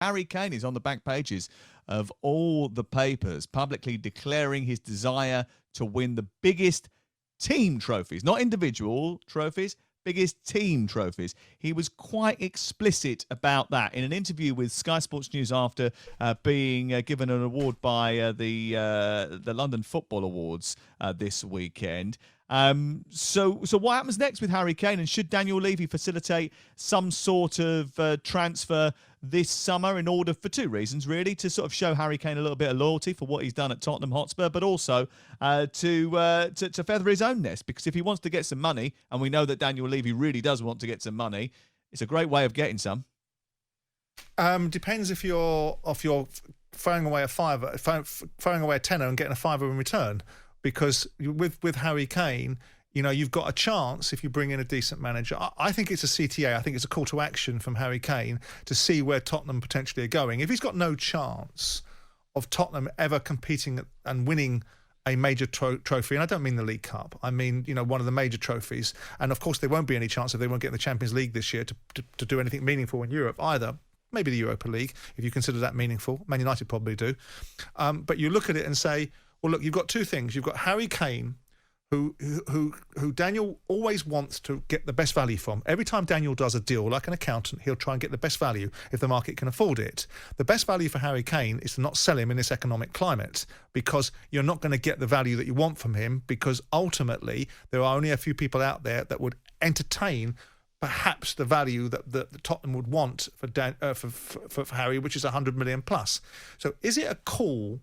Harry Kane is on the back pages of all the papers, publicly declaring his desire to win the biggest team trophies, not individual trophies, biggest team trophies. He was quite explicit about that in an interview with Sky Sports News after being given an award by the London Football Awards this weekend. So what happens next with Harry Kane, and should Daniel Levy facilitate some sort of transfer this summer in order for two reasons, really, to sort of show Harry Kane a little bit of loyalty for what he's done at Tottenham Hotspur, but also to feather his own nest, because if he wants to get some money, and we know that Daniel Levy really does want to get some money, it's a great way of getting some. Depends if you're throwing away throwing away a tenner and getting a fiver in return. Because with Harry Kane, you've got a chance if you bring in a decent manager. I think it's a CTA. I think it's a call to action from Harry Kane to see where Tottenham potentially are going. If he's got no chance of Tottenham ever competing and winning a major trophy, and I don't mean the League Cup, I mean, one of the major trophies. And of course, there won't be any chance if they won't get in the Champions League this year to do anything meaningful in Europe either. Maybe the Europa League, if you consider that meaningful. Man United probably do. But you look at it and say, well, look, you've got two things. You've got Harry Kane, who Daniel always wants to get the best value from. Every time Daniel does a deal, like an accountant, he'll try and get the best value if the market can afford it. The best value for Harry Kane is to not sell him in this economic climate, because you're not going to get the value that you want from him, because ultimately there are only a few people out there that would entertain perhaps the value that Tottenham would want for Harry, which is 100 million plus. So is it a call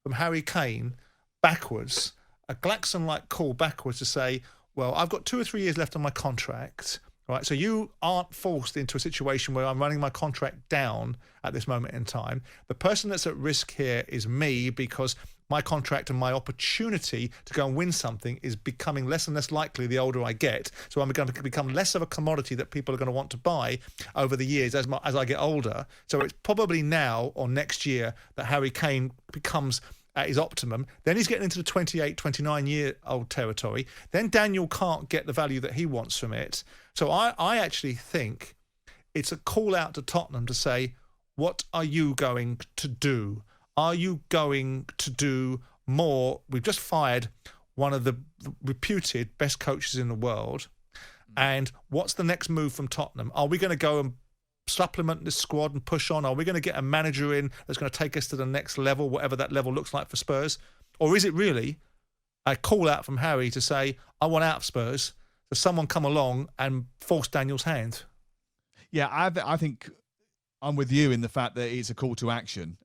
from Harry Kane backwards, a Glaxon-like call backwards to say, well, I've got 2 or 3 years left on my contract, right? So you aren't forced into a situation where I'm running my contract down at this moment in time. The person that's at risk here is me, because my contract and my opportunity to go and win something is becoming less and less likely the older I get. So I'm going to become less of a commodity that people are going to want to buy over the years as I get older. So it's probably now or next year that Harry Kane becomes at his optimum. Then he's getting into the 28, 29-year-old territory. Then Daniel can't get the value that he wants from it. So I actually think it's a call out to Tottenham to say, what are you going to do? Are you going to do more? We've just fired one of the reputed best coaches in the world. And what's the next move from Tottenham? Are we going to go and supplement this squad and push on? Are we going to get a manager in that's going to take us to the next level, whatever that level looks like for Spurs? Or is it really a call out from Harry to say, I want out of Spurs, so someone come along and force Daniel's hand? Yeah, I think I'm with you in the fact that it's a call to action,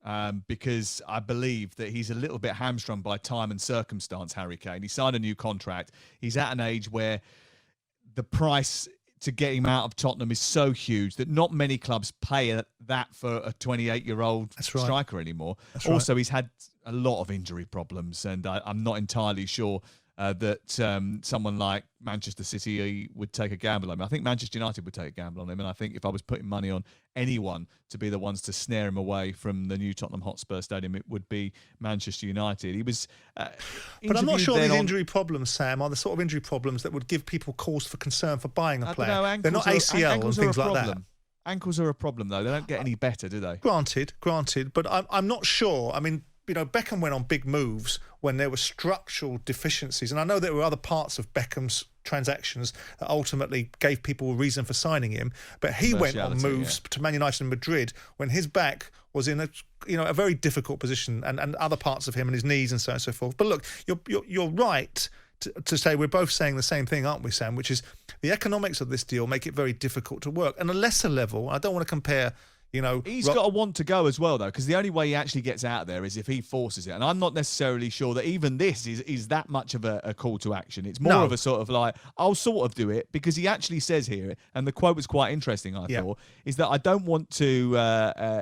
because I believe that he's a little bit hamstrung by time and circumstance, Harry Kane. He signed a new contract. He's at an age where the price to get him out of Tottenham is so huge that not many clubs pay that for a 28-year-old striker anymore. Also, he's had a lot of injury problems, and I'm not entirely sure that someone like Manchester City would take a gamble on him. I think Manchester United would take a gamble on him, and I think if I was putting money on anyone to be the ones to snare him away from the new Tottenham Hotspur Stadium, it would be Manchester United. He was but I'm not sure these injury problems, Sam, are the sort of injury problems that would give people cause for concern for buying a player. They're not ACL and things like that. Ankles are a problem, though. They don't get any better, do they? Granted, but I'm not sure. I mean, Beckham went on big moves when there were structural deficiencies. And I know there were other parts of Beckham's transactions that ultimately gave people a reason for signing him. But he went on moves to Man United and Madrid when his back was in a very difficult position, and other parts of him and his knees and so on and so forth. But look, you're right to say we're both saying the same thing, aren't we, Sam? Which is the economics of this deal make it very difficult to work. And a lesser level, I don't want to compare he's got to want to go as well, though, because the only way he actually gets out of there is if he forces it. And I'm not necessarily sure that even this is that much of a call to action. It's more of a sort of like, I'll sort of do it, because he actually says here, and the quote was quite interesting, I thought, is that I don't want to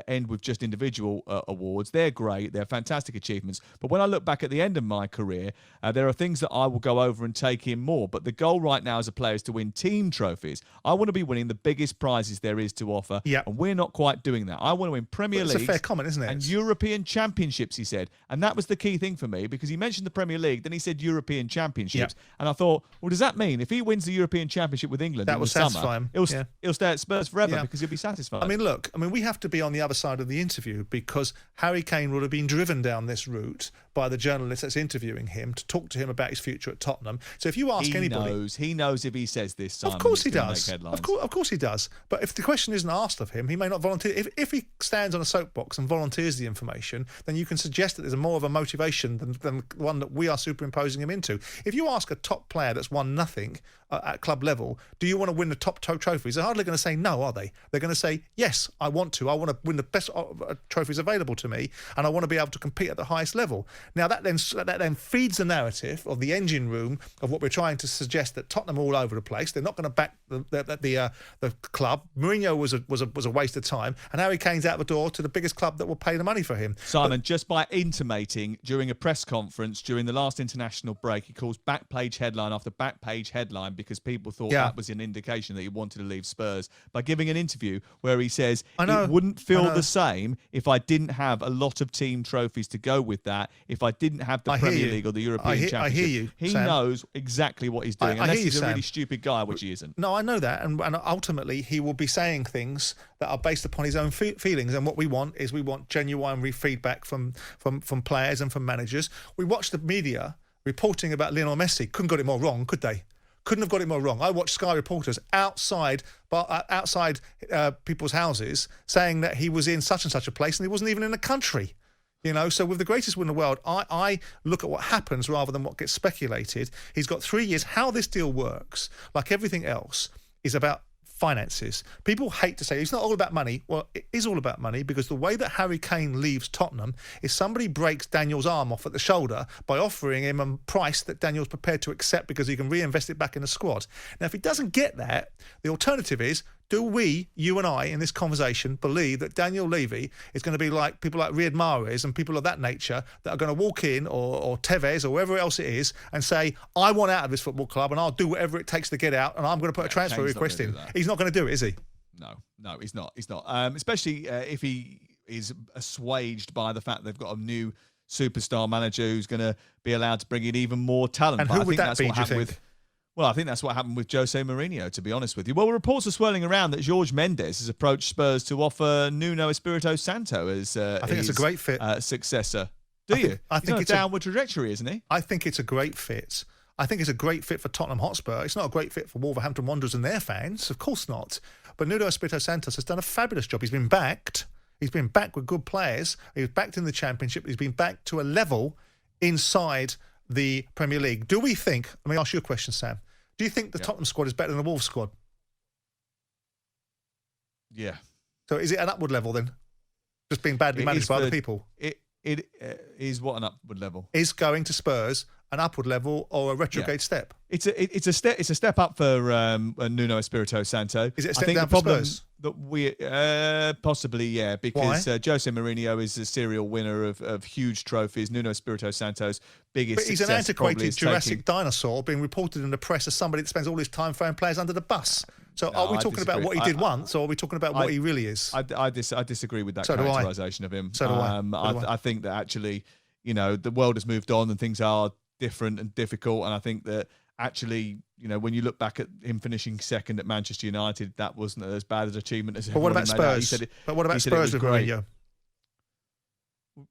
end with just individual awards. They're great. They're fantastic achievements. But when I look back at the end of my career, there are things that I will go over and take in more. But the goal right now as a player is to win team trophies. I want to be winning the biggest prizes there is to offer. And we're not quite like doing that. I want to win Premier League. It's a fair comment, isn't it? And European Championships, he said. And that was the key thing for me, because he mentioned the Premier League, then he said European Championships. Yeah. And I thought, well, does that mean if he wins the European Championship with England in the summer, he'll stay at Spurs forever because he'll be satisfied? I mean, look, we have to be on the other side of the interview, because Harry Kane would have been driven down this route by the journalist that's interviewing him to talk to him about his future at Tottenham. So if you ask anybody... He knows if he says this, Simon, of course he does. Of course he does. But if the question isn't asked of him, he may not volunteer. If he stands on a soapbox and volunteers the information, then you can suggest that there's more of a motivation than the one that we are superimposing him into. If you ask a top player that's won nothing at club level, do you want to win the top trophies? They're hardly going to say no, are they? They're going to say, yes, I want to. I want to win the best trophies available to me, and I want to be able to compete at the highest level. Now, that then feeds the narrative of the engine room of what we're trying to suggest, that Tottenham are all over the place. They're not going to back the club. Mourinho was a waste of time, and Harry Kane's out the door to the biggest club that will pay the money for him. Simon, just by intimating during a press conference during the last international break, he calls back page headline after back page headline because people thought that was an indication that he wanted to leave Spurs, by giving an interview where he says, it wouldn't feel the same if I didn't have a lot of team trophies to go with that, if I didn't have the Premier League or the European Championship. I hear you, he Sam. knows exactly what he's doing, unless he's a really stupid guy, which he isn't. No, I know that, and ultimately he will be saying things that are based upon his own feelings, and what we want is genuine feedback from players and from managers. We watch the media reporting about Lionel Messi. Couldn't got it more wrong, could they? Couldn't have got it more wrong. I watched Sky reporters outside people's houses saying that he was in such and such a place and he wasn't even in the country. You know, so with the greatest win in the world, I look at what happens rather than what gets speculated. He's got 3 years. How this deal works, like everything else, is about finances. People hate to say it's not all about money. Well, it is all about money, because the way that Harry Kane leaves Tottenham is somebody breaks Daniel's arm off at the shoulder by offering him a price that Daniel's prepared to accept because he can reinvest it back in the squad. Now, if he doesn't get that, the alternative is, do we, you and I, in this conversation, believe that Daniel Levy is going to be like people like Riyad Mahrez and people of that nature that are going to walk in, or Tevez or whoever else it is, and say, I want out of this football club and I'll do whatever it takes to get out, and I'm going to put a transfer request in? He's not going to do it, is he? No, he's not. He's not. Especially if he is assuaged by the fact they've got a new superstar manager who's going to be allowed to bring in even more talent. And who would that be, do you think? Well, I think that's what happened with Jose Mourinho, to be honest with you. Well, reports are swirling around that Jorge Mendes has approached Spurs to offer Nuno Espirito Santo as I think it's a great fit successor. I think it's a downward trajectory, isn't he? I think it's a great fit. I think it's a great fit for Tottenham Hotspur. It's not a great fit for Wolverhampton Wanderers and their fans, of course not. But Nuno Espirito Santos has done a fabulous job. He's been backed. He's been backed with good players. He was backed in the Championship. He's been backed to a level inside the Premier League. Do we think, let me ask you a question, Sam. Do you think the Tottenham squad is better than the Wolves squad? Yeah. So is it an upward level then? Just being badly managed by other people? It is what, an upward level? Is going to Spurs an upward level or a retrograde step? It's a step up for Nuno Espirito Santo. Is it a step down for Spurs? That we possibly, because Jose Mourinho is a serial winner of huge trophies. Nuno Espirito Santo's biggest. But he's an antiquated Jurassic dinosaur being reported in the press as somebody that spends all his time throwing players under the bus. So are we talking about what he did once, or are we talking about what he really is? I disagree with that characterisation of him. So do I. I think that actually, the world has moved on and things are different and difficult, and I think that actually, when you look back at him finishing second at Manchester United, that wasn't as bad an achievement as. But what about Spurs? But what about Spurs with Mourinho?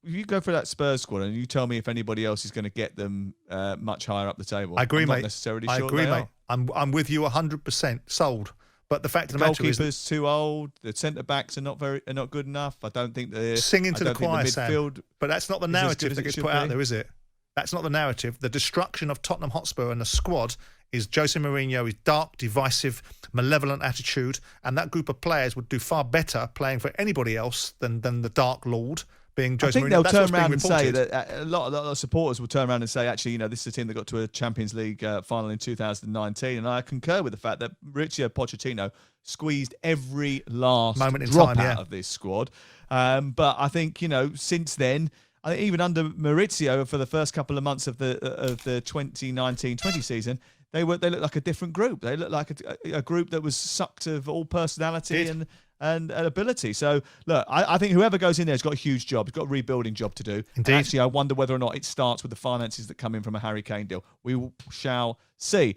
You go for that Spurs squad and you tell me if anybody else is going to get them much higher up the table. I agree, I'm mate. Not necessarily I sure agree, they mate. I'm with you 100%. Sold. But the fact of the matter is, goalkeeper's too old. The centre backs are not good enough. I don't think they're singing to the choir, midfield. Sam. But that's not the narrative that gets put out there, is it? That's not the narrative. The destruction of Tottenham Hotspur and the squad is Jose Mourinho, his dark, divisive, malevolent attitude, and that group of players would do far better playing for anybody else than the Dark Lord. Being Jose I think Mourinho. They'll That's turn around and say reported. that a lot of supporters will turn around and say, actually, this is a team that got to a Champions League final in 2019, and I concur with the fact that Mauricio Pochettino squeezed every last moment in drop time out of this squad. But I think since then, I think even under Maurizio for the first couple of months of the 2019-20 season, they looked like a different group. They looked like a group that was sucked of all personality and ability. So, look, I think whoever goes in there has got a huge job. He's got a rebuilding job to do. Indeed. And actually, I wonder whether or not it starts with the finances that come in from a Harry Kane deal. We shall see.